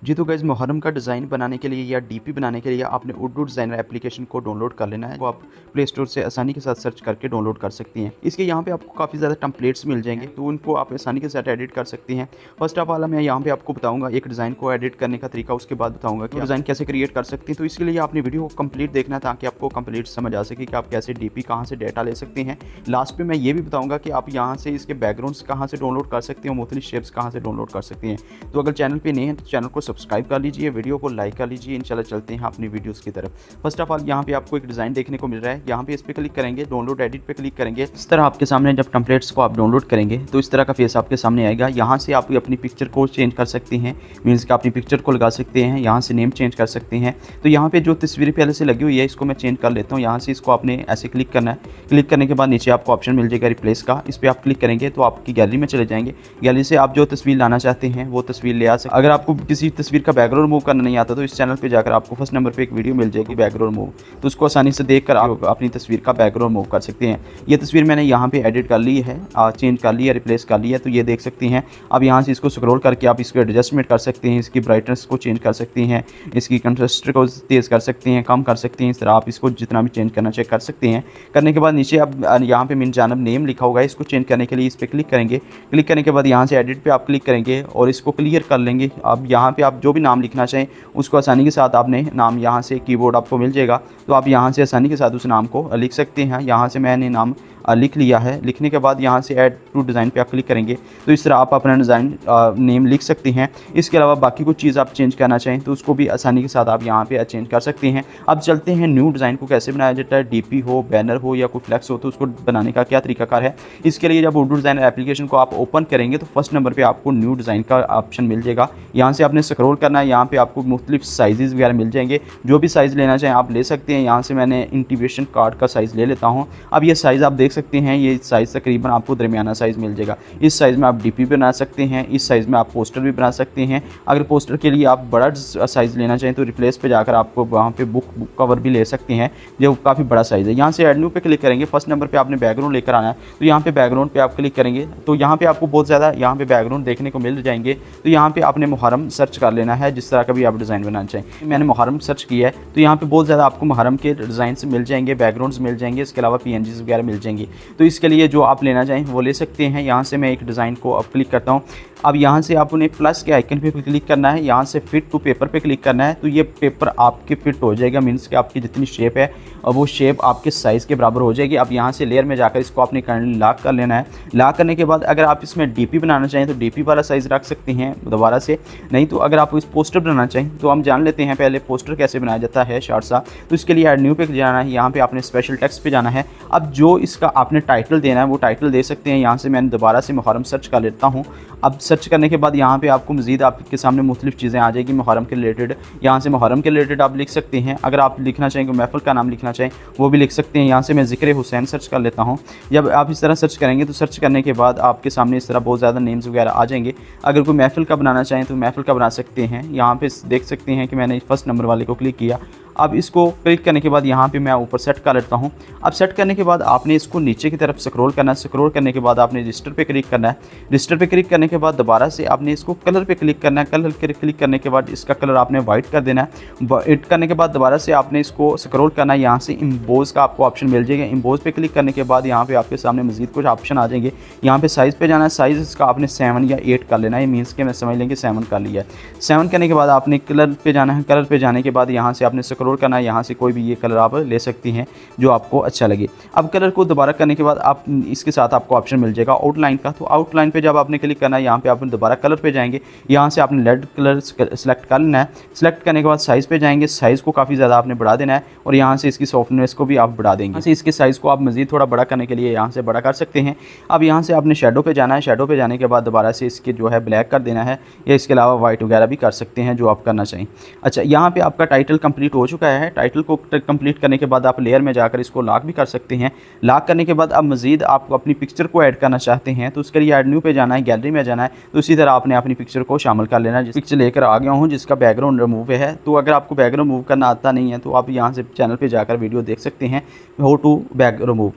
जी तो गाइज़ मुहर्रम का डिज़ाइन बनाने के लिए या डीपी बनाने के लिए आपने उर्दू डिज़ाइनर एप्लीकेशन को डाउनलोड कर लेना है। वो आप प्ले स्टोर से आसानी के साथ सर्च करके डाउनलोड कर सकती हैं। इसके यहाँ पे आपको काफ़ी ज़्यादा टेम्पलेट्स मिल जाएंगे, तो उनको आप आसानी के साथ एडिट कर सकती हैं। फर्स्ट ऑफ ऑल मैं यहाँ पे आपको बताऊंगा एक डिज़ाइन को एडिट करने का तरीका, उसके बाद बताऊंगा कि डिज़ाइन कैसे क्रिएट कर सकती हैं। तो इसके लिए आपने वीडियो को कंप्लीट देखना है ताकि आपको कंप्लीट समझ आ सके कि आप कैसे डीपी कहाँ से डेटा ले सकते हैं। लास्ट पे मैं ये भी बताऊंगा कि आप यहाँ से इसके बैकग्राउंड्स कहाँ से डाउनलोड कर सकते हैं, मुख्तलिफ शेप्स कहाँ से डाउनलोड कर सकते हैं। तो अगर चैनल पे नए हैं तो चैनल को सब्सक्राइब कर लीजिए, वीडियो को लाइक कर लीजिए। इंशाल्लाह चलते हैं अपनी वीडियोस की तरफ। फर्स्ट ऑफ ऑल यहाँ पे आपको एक डिज़ाइन देखने को मिल रहा है। यहाँ पे इस पर क्लिक करेंगे, डाउनलोड एडिट पे क्लिक करेंगे। इस तरह आपके सामने जब टेम्पलेट्स को आप डाउनलोड करेंगे तो इस तरह का फेस आपके सामने आएगा। यहाँ से आप अपनी पिक्चर को चेंज कर सकते हैं, मीन्स कि अपनी पिक्चर को लगा सकते हैं। यहाँ से नेम चेंज कर सकते हैं। तो यहाँ पे जो तस्वीर पहले से लगी हुई है इसको मैं चेंज कर लेता हूँ। यहाँ से इसको आपने ऐसे क्लिक करना है। क्लिक करने के बाद नीचे आपको ऑप्शन मिल जाएगा रिप्लेस का। इस पर आप क्लिक करेंगे तो आपकी गैलरी में चले जाएंगे। गैलरी से आप जो तस्वीर लाना चाहते हैं वो तस्वीर ले आ सकते। अगर आपको किसी तस्वीर का बैकग्राउंड मूव करना नहीं आता तो इस चैनल पे जाकर आपको फर्स्ट नंबर पे एक वीडियो मिल जाएगी बैकग्राउंड मूव, तो उसको आसानी से देखकर आप अपनी तस्वीर का बैकग्राउंड मूव कर सकते हैं। ये तस्वीर मैंने यहाँ पे एडिट कर ली है, चेंज कर ली है, रिप्लेस कर ली है। तो ये देख सकती हैं। अब यहाँ से इसको स्क्रॉल करके आप इसको एडजस्टमेंट कर सकते हैं, इसकी ब्राइटनेस को चेंज कर सकती हैं, इसकी कंट्रास्ट को तेज़ कर सकते हैं, कम कर सकते हैं। इस तरह आप इसको जितना भी चेंज करना चाहिए कर सकते हैं। करने के बाद नीचे अब यहाँ पे मिन जानब नेम लिखा होगा, इसको चेंज करने के लिए इस पर क्लिक करेंगे। क्लिक करने के बाद यहाँ से एडिट पे आप क्लिक करेंगे और इसको क्लियर कर लेंगे। अब यहाँ पे आप जो भी नाम लिखना चाहें उसको आसानी के साथ आपने नाम यहाँ से कीबोर्ड आपको मिल जाएगा, तो आप यहाँ से आसानी के साथ उस नाम को लिख सकते हैं। यहाँ से मैंने नाम लिख लिया है। लिखने के बाद यहाँ से ऐड टू डिज़ाइन पे आप क्लिक करेंगे तो इस तरह आप अपना डिज़ाइन नेम लिख सकते हैं। इसके अलावा बाकी कुछ चीज़ आप चेंज करना चाहें तो उसको भी आसानी के साथ आप यहाँ पे चेंज कर सकते हैं। अब चलते हैं न्यू डिज़ाइन को कैसे बनाया जाता है। डीपी हो, बैनर हो या कोई फ्लैक्स हो तो उसको बनाने का क्या तरीकाकार है। इसके लिए जब उर्दू डिज़ाइनर एप्लीकेशन को आप ओपन करेंगे तो फर्स्ट नंबर पर आपको न्यू डिज़ाइन का ऑप्शन मिल जाएगा। यहाँ से आपने स्क्रॉल करना है, यहाँ पर आपको मुख्तलिफ साइज़ वगैरह मिल जाएंगे। जो भी साइज़ लेना चाहें आप ले सकते हैं। यहाँ से मैंने इंटीग्रेशन कार्ड का साइज़ ले लेता हूँ। अब ये साइज़ आप देख सकते हैं, ये साइज़ तकरीबन आपको दरमियाना साइज़ मिल जाएगा। इस साइज़ में आप डीपी बना सकते हैं, इस साइज़ में आप पोस्टर भी बना सकते हैं। अगर पोस्टर के लिए आप बड़ा साइज़ लेना चाहें तो रिप्लेस पे जाकर आपको वहाँ पे बुक कवर भी ले सकते हैं जो काफ़ी बड़ा साइज़ है। यहाँ से एड न्यू पे क्लिक करेंगे। फर्स्ट नंबर पे आपने बैकग्राउंड लेकर आना है, तो यहाँ पे बैकग्राउंड पे आप क्लिक करेंगे तो यहाँ पे आपको बहुत ज़्यादा यहाँ पे बैकग्राउंड देखने को मिल जाएंगे। तो यहाँ पे आपने मुहर्रम सर्च कर लेना है, जिस तरह का भी आप डिज़ाइन बनाना चाहें। मैंने मुहर्रम सर्च किया है तो यहाँ पे बहुत ज़्यादा आपको मुहर्रम के डिज़ाइन मिल जाएंगे, बैकग्राउंड्स मिल जाएंगे, इसके अलावा PNGs वगैरह मिल जाएंगी। तो इसके लिए जो आप लेना चाहें वो ले सकते हैं। यहाँ से मैं एक डिज़ाइन को अब क्लिक करता हूँ। अब यहाँ से आपने प्लस के आइकन पे क्लिक करना है, यहाँ से फिट टू पेपर पे क्लिक करना है। तो ये पेपर आपके फिट हो जाएगा, मीन्स कि आपकी जितनी शेप है और वो शेप आपके साइज़ के बराबर हो जाएगी। अब यहाँ से लेयर में जाकर इसको आपने करंटली लॉक कर लेना है। लॉक करने के बाद अगर आप इसमें डीपी बनाना चाहें तो डीपी वाला साइज़ रख सकते हैं दोबारा से, नहीं तो अगर आप इस पोस्टर बनाना चाहें तो हम जान लेते हैं पहले पोस्टर कैसे बनाया जाता है शॉर्ट सा। तो इसके लिए ऐड न्यू पे जाना है, यहाँ पर आपने स्पेशल टेक्स्ट पे जाना है। अब जो इसका आपने टाइटल देना है वो टाइटल दे सकते हैं। यहाँ से मैंने दोबारा से मुहर्रम सर्च कर लेता हूँ। अब सर्च करने के बाद यहाँ पे आपको मज़ीद आपके सामने मुख्तलिफ चीज़ें आ जाएगी मुहर्रम के रिलेटेड। यहाँ से मुहर्रम के रिलेटेड आप लिख सकते हैं। अगर आप लिखना चाहें कि महफिल का नाम लिखना चाहें वो भी लिख सकते हैं। यहाँ से मैं ज़िक्र हुसैन सर्च कर लेता हूँ। जब आप इस तरह सर्च करेंगे तो सर्च करने के बाद आपके सामने इस तरह बहुत ज़्यादा नेम्स वगैरह आ जाएंगे। अगर कोई महफिल का बनाना चाहें तो महफिल का बना सकते हैं। यहाँ पर देख सकते हैं कि मैंने फर्स्ट नंबर वाले को क्लिक किया। अब इसको क्लिक करने के बाद यहाँ पे मैं ऊपर सेट कर लेता हूँ। अब सेट करने के बाद आपने इसको नीचे की तरफ स्क्रॉल करना है। स्क्रॉल करने के बाद आपने रजिस्टर पे क्लिक करना है। रजिस्टर पे क्लिक करने के बाद दोबारा से आपने इसको कलर पे क्लिक करना है। कलर पे क्लिक करने के बाद इसका कलर आपने वाइट कर देना है। वाइट करने के बाद दोबारा से आपने इसको स्क्रॉल करना है। यहाँ से इम्बोज का आपको ऑप्शन मिल जाएगा। इम्बोज पे क्लिक करने के बाद यहाँ पे आपके सामने मजीद कुछ ऑप्शन आ जाएंगे। यहाँ पे साइज़ पे जाना है। साइज़ इसका आपने 7 या 8 कर लेना है, मीन्स के मैं समझ लेंगे 7 कर लिया है। 7 करने के बाद आपने कलर पे जाना है। कलर पे जाने के बाद यहाँ से आपने स्क्रॉल करना है। यहाँ से कोई भी ये कलर आप ले सकती हैं जो आपको अच्छा लगे। अब कलर को दोबारा करने के बाद आप इसके साथ आपको ऑप्शन मिल जाएगा आउटलाइन का। तो आउटलाइन पे जब आपने क्लिक करना है यहाँ पे आप दोबारा कलर पे जाएंगे। यहाँ से आपने रेड कलर सेलेक्ट कर लेना है। सेलेक्ट करने के बाद साइज़ पे जाएंगे। साइज़ को काफ़ी ज़्यादा आपने बढ़ा देना है और यहाँ से इसकी सॉफ्टनेस को भी आप बढ़ा देंगे। यहाँ से इसके साइज़ को आप मज़ीद थोड़ा बड़ा करने के लिए यहाँ से बड़ा कर सकते हैं। अब यहाँ से आपने शेडो पे जाना है। शेडो पे जाने के बाद दोबारा से इसके जो है ब्लैक कर देना है या इसके अलावा वाइट वगैरह भी कर सकते हैं जो आप करना चाहें। अच्छा, यहाँ पर आपका टाइटल कंप्लीट हो चुका है। टाइटल को कंप्लीट करने के बाद आप लेयर में जाकर इसको लॉक भी कर सकते हैं। लॉक करने के बाद अब मज़ीद आपको अपनी पिक्चर को ऐड करना चाहते हैं तो उसके लिए ऐड न्यू पे जाना है, गैलरी में जाना है। तो इसी तरह आपने अपनी पिक्चर को शामिल कर लेना है। जिस पिक्चर लेकर आ गया हूँ जिसका बैकग्राउंड रिमूव है, तो अगर आपको बैकग्राउंड मूव करना आता नहीं है तो आप यहाँ से चैनल पर जाकर वीडियो देख सकते हैं हाउ टू बैक रिमूव।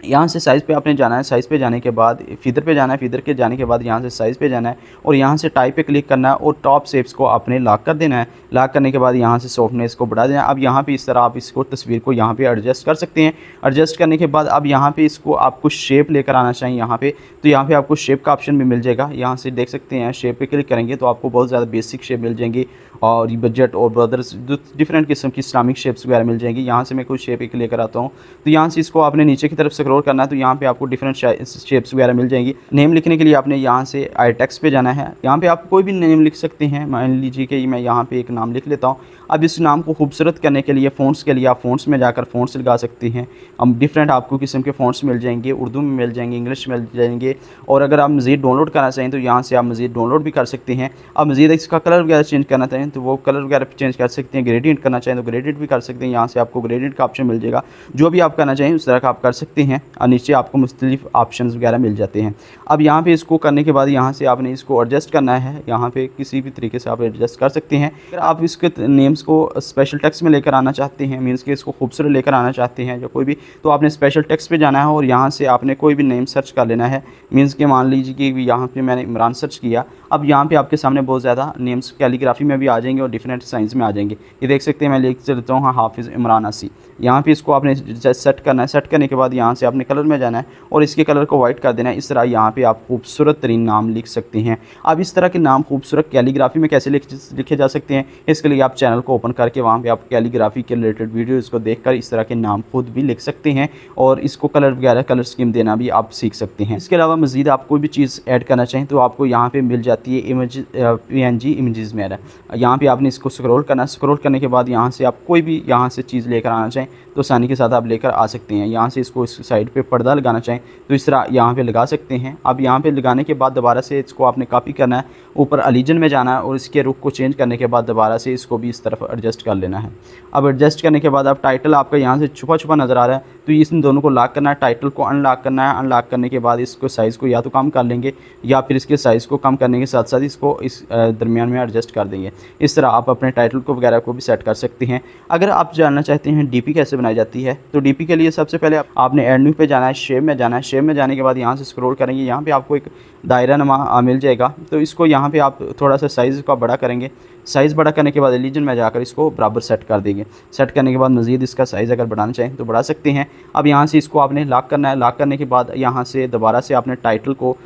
यहाँ से साइज़ पे आपने जाना है, साइज़ पे जाने के बाद फीदर पे जाना है, फीदर के जाने के बाद यहाँ से साइज़ पे जाना है और यहाँ से टाइप पे क्लिक करना है और टॉप शेप्स को आपने लॉक कर देना है। लॉक करने के बाद यहाँ से सॉफ्टनेस को बढ़ा देना है। अब यहाँ पे इस तरह आप इसको तस्वीर को यहाँ पे एडजस्ट कर सकते हैं। एडजस्ट करने के बाद अब यहाँ पे इसको आपको शेप लेकर आना चाहिए यहाँ पे, तो यहाँ पे आपको शेप का ऑप्शन भी मिल जाएगा। यहाँ से देख सकते हैं शेप पे क्लिक करेंगे तो आपको बहुत ज़्यादा बेसिक शेप मिल जाएंगी और बजट और ब्रदर्स डिफरेंट किस्म की इस्लामिक शेप्स वगैरह मिल जाएंगी। यहाँ से मैं कुछ शेप एक लेकर आता हूँ, तो यहाँ से इसको आपने नीचे की तरफ स्क्रॉल करना है तो यहाँ पे आपको डिफरेंट शेप्स वगैरह मिल जाएंगी। नेम लिखने के लिए आपने यहाँ से आई टेक्स्ट पे जाना है। यहाँ पे आप कोई भी नेम लिख सकते हैं। मान लीजिए कि मैं यहाँ पे एक नाम लिख लेता हूँ। अब इस नाम को खूबसूरत करने के लिए फ़ॉन्ट्स के लिए आप फ़ॉन्ट्स में जाकर फ़ॉन्ट्स लगा सकते हैं। अब डिफरेंट आपको किस्म के फ़ॉन्ट्स मिल जाएंगे, उर्दू में मिल जाएंगे, इंग्लिश में मिल जाएंगे और अगर आप मज़ीद डाउनलोड करना चाहें तो यहाँ से आप मज़ीद डाउनलोड भी कर सकते हैं। अब मज़ीद इसका कलर वगैरह चेंज करना चाहें तो वो कलर वगैरह चेंज कर सकते हैं। ग्रेडियंट करना चाहें तो ग्रेडियंट भी कर सकते हैं। यहाँ से आपको ग्रेडियंट का ऑप्शन मिल जाएगा। जो भी आप करना चाहें उस तरह का आप कर सकते हैं और नीचे आपको मुख्तलिफ ऑप्शन वगैरह मिल जाते हैं। अब यहाँ पे इसको करने के बाद यहाँ से आपने इसको एडजस्ट करना है। यहाँ पे किसी भी तरीके से आप एडजस्ट कर सकते हैं। अगर आप इसके नेम्स को स्पेशल टेक्स्ट में लेकर आना चाहते हैं, मीन्स कि इसको खूबसूरत लेकर आना चाहते हैं या कोई भी, तो आपने स्पेशल टेक्स्ट पे जाना है और यहाँ से आपने कोई भी नेम सर्च कर लेना है। मीन्स कि मान लीजिए कि यहाँ पे मैंने इमरान सर्च किया। अब यहाँ पे आपके सामने बहुत ज़्यादा नेम्स कैलीग्राफी में भी आ जाएंगे और डिफरेंट साइंस में आ जाएंगे। ये देख सकते हैं मैं लिख चलता हूँ हाफिज़ इमरान आसी। यहाँ पे इसको आपने सेट करना है। सेट करने के बाद यहाँ से आपने कलर में जाना है और इसके कलर को वाइट कर देना है। इस तरह यहाँ पे आप खूबसूरत तरीन नाम लिख सकते हैं। अब इस तरह के नाम खूबसूरत कैलीग्राफी में कैसे लिखे जा सकते हैं, इसके लिए आप चैनल को ओपन करके वहाँ पे आप कैलीग्राफी के रिलेटेड वीडियोज़ को देखकर इस तरह के नाम खुद भी लिख सकते हैं और इसको कलर वगैरह कलर स्कीम देना भी आप सीख सकते हैं। इसके अलावा मज़ीद आप कोई भी चीज़ ऐड करना चाहें तो आपको यहाँ पे मिल जाती है इमेज PNG इमेजेस में। यहाँ पे आपने इसको स्क्रॉल करना। स्क्रॉल करने के बाद यहाँ से आप कोई भी यहाँ से चीज़ लेकर आना चाहें तो आसानी के साथ आप लेकर आ सकते हैं। यहाँ से इसको इस साइड पे पर्दा लगाना चाहें तो इस तरह यहाँ पे लगा सकते हैं। अब यहाँ पे लगाने के बाद दोबारा से इसको आपने कॉपी करना है, ऊपर अलीजन में जाना है और इसके रुख को चेंज करने के बाद दोबारा से इसको भी इस तरफ एडजस्ट कर लेना है। अब एडजस्ट करने के बाद अब टाइटल आपका यहाँ से छुपा छुपा नज़र आ रहा है तो इन दोनों को लॉक करना है। टाइटल को अनलॉक करना है। अनलॉक करने के बाद इसको साइज़ को या तो कम कर लेंगे या फिर इसके साइज़ को कम करने के साथ साथ इसको इस दरमियान में एडजस्ट कर देंगे। इस तरह आप अपने टाइटल को वगैरह को भी सेट कर सकते हैं। अगर आप जानना चाहते हैं DP कैसे बनाई जाती है तो DP के लिए सबसे पहले आपने ऐड न्यू पे जाना है, शेप में जाना है। शेप में जाने के बाद यहाँ से स्क्रॉल करेंगे। यहाँ पे आपको एक दायरा नमा मिल जाएगा तो इसको यहाँ पे आप थोड़ा सा साइज़ का बड़ा करेंगे। साइज़ बड़ा करने के बाद रिलीजन में जाकर इसको बराबर सेट कर देंगे। सेट करने के बाद मज़ीद इसका साइज़ अगर बढ़ाना चाहें तो बढ़ा सकते हैं। अब यहाँ से इसको आपने लॉक करना है। लॉक करने के बाद यहाँ से दोबारा से आपने टाइटल को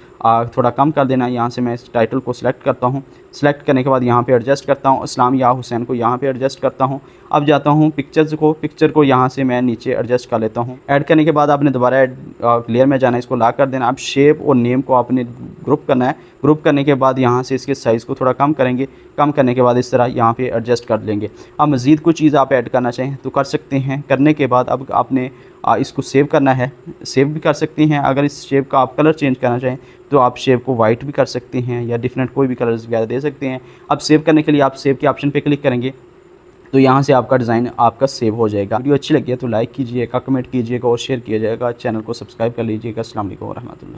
थोड़ा कम कर देना है। यहाँ से मैं इस टाइटल को सिलेक्ट करता हूँ। सिलेक्ट करने के बाद यहाँ पे एडजस्ट करता हूँ। इस्लाम या हुसैन को यहाँ पे एडजस्ट करता हूँ। अब जाता हूँ पिक्चर को यहाँ से मैं नीचे एडजस्ट कर लेता हूँ। ऐड करने के बाद आपने दोबारा लेयर में जाना है, इसको लॉक कर देना। अब शेप और नेम को आपने ग्रुप करना है। ग्रुप करने के बाद यहाँ से इसके साइज़ को थोड़ा कम करेंगे। कम करने के बाद इस तरह यहाँ पे एडजस्ट कर लेंगे। अब मज़ीद कुछ चीज़ आप ऐड करना चाहें तो कर सकते हैं। करने के बाद अब आपने इसको सेव करना है। सेव भी कर सकते हैं। अगर इस शेप का आप कलर चेंज करना चाहें तो आप शेप को वाइट भी कर सकते हैं या डिफरेंट कोई भी कलर्स वगैरह दे सकते हैं। अब सेव करने के लिए आप सेव के ऑप्शन पे क्लिक करेंगे तो यहाँ से आपका डिज़ाइन आपका सेव हो जाएगा। वीडियो अच्छी लगी है तो लाइक कीजिएगा, कमेंट कीजिएगा और शेयर किया जाएगा। चैनल को सब्सक्राइब कर लीजिएगा। अस्सलाम वालेकुम व रहमतुल्लाह।